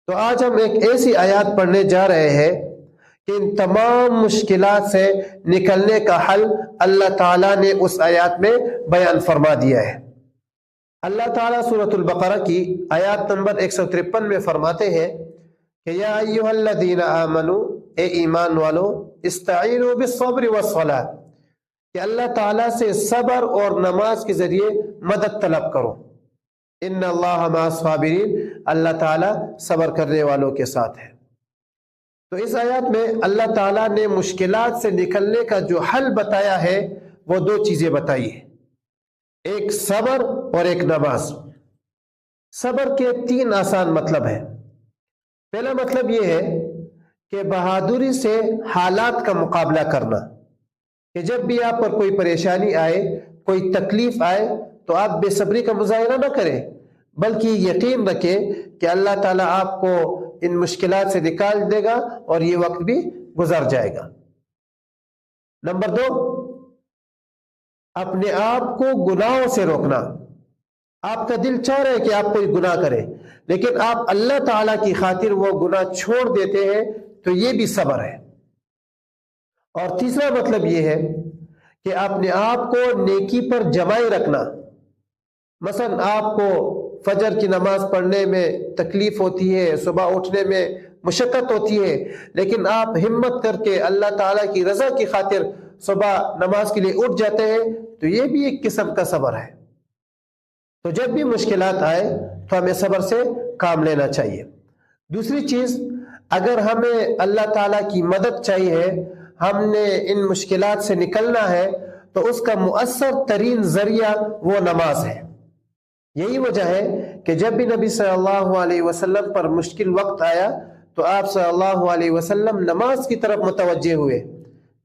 تو آج ہم ایک ایسی آیات پڑھنے جا رہے ہیں کہ ان تمام مشکلات سے نکلنے کا حل اللہ تعالیٰ نے اس آیات میں بیان فرما دیا ہے۔ اللہ تعالیٰ سورۃ البقرہ کی آیات نمبر 153 میں فرماتے ہیں کہ یا ایھا الذین آمنوا، اے ایمان والو، استعینوا بالصبر والصلاۃ، کہ اللہ تعالیٰ سے صبر اور نماز کے ذریعے مدد طلب کرو۔ ان اللہ مع الصابرین، اللہ تعالیٰ صبر کرنے والوں کے ساتھ ہے۔ تو اس آیات میں اللہ تعالیٰ نے مشکلات سے نکلنے کا جو حل بتایا ہے وہ دو چیزیں بتائی ہیں، ایک صبر اور ایک نماز۔ صبر کے 3 آسان مطلب ہیں۔ پہلا مطلب یہ ہے کہ بہادری سے حالات کا مقابلہ کرنا، کہ جب بھی آپ پر کوئی پریشانی آئے، کوئی تکلیف آئے تو آپ بے صبری کا مظاہرہ نہ کریں، بلکہ یقین رکھیں کہ اللہ تعالیٰ آپ کو ان مشکلات سے نکال دے گا اور یہ وقت بھی گزر جائے گا۔ نمبر 2، اپنے آپ کو گناہوں سے روکنا۔ آپ کا دل چاہ رہا ہے کہ آپ کوئی گناہ کرے، لیکن آپ اللہ تعالیٰ کی خاطر وہ گناہ چھوڑ دیتے ہیں، تو یہ بھی صبر ہے۔ اور تیسرا مطلب یہ ہے کہ اپنے آپ کو نیکی پر جمائے رکھنا۔ مثلا آپ کو فجر کی نماز پڑھنے میں تکلیف ہوتی ہے، صبح اٹھنے میں مشقت ہوتی ہے، لیکن آپ ہمت کر کے اللہ تعالیٰ کی رضا کی خاطر صبح نماز کے لیے اٹھ جاتے ہیں، تو یہ بھی ایک قسم کا صبر ہے۔ تو جب بھی مشکلات آئے تو ہمیں صبر سے کام لینا چاہیے۔ دوسری چیز، اگر ہمیں اللہ تعالیٰ کی مدد چاہیے، ہم نے ان مشکلات سے نکلنا ہے، تو اس کا مؤثر ترین ذریعہ وہ نماز ہے۔ یہی وجہ ہے کہ جب بھی نبی صلی اللہ علیہ وسلم پر مشکل وقت آیا تو آپ صلی اللہ علیہ وسلم نماز کی طرف متوجہ ہوئے۔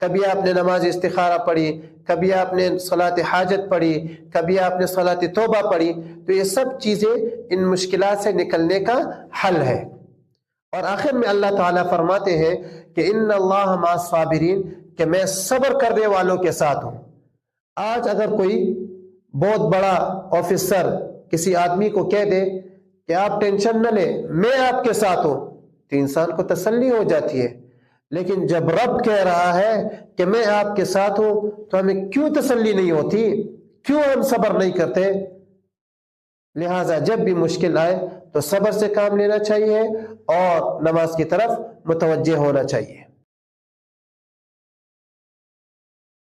کبھی آپ نے نماز استخارہ پڑھی، کبھی آپ نے صلاۃ حاجت پڑھی، کبھی آپ نے صلاۃ توبہ پڑھی۔ تو یہ سب چیزیں ان مشکلات سے نکلنے کا حل ہے۔ اور آخر میں اللہ تعالیٰ فرماتے ہیں کہ ان اللہ مع الصابرین، کہ میں صبر کرنے والوں کے ساتھ ہوں۔ آج اگر کوئی بہت بڑا آفیسر کسی آدمی کو کہہ دے کہ آپ ٹینشن نہ لیں، میں آپ کے ساتھ ہوں، تو انسان کو تسلی ہو جاتی ہے۔ لیکن جب رب کہہ رہا ہے کہ میں آپ کے ساتھ ہوں، تو ہمیں کیوں تسلی نہیں ہوتی؟ کیوں ہم صبر نہیں کرتے؟ لہٰذا جب بھی مشکل آئے تو صبر سے کام لینا چاہیے اور نماز کی طرف متوجہ ہونا چاہیے۔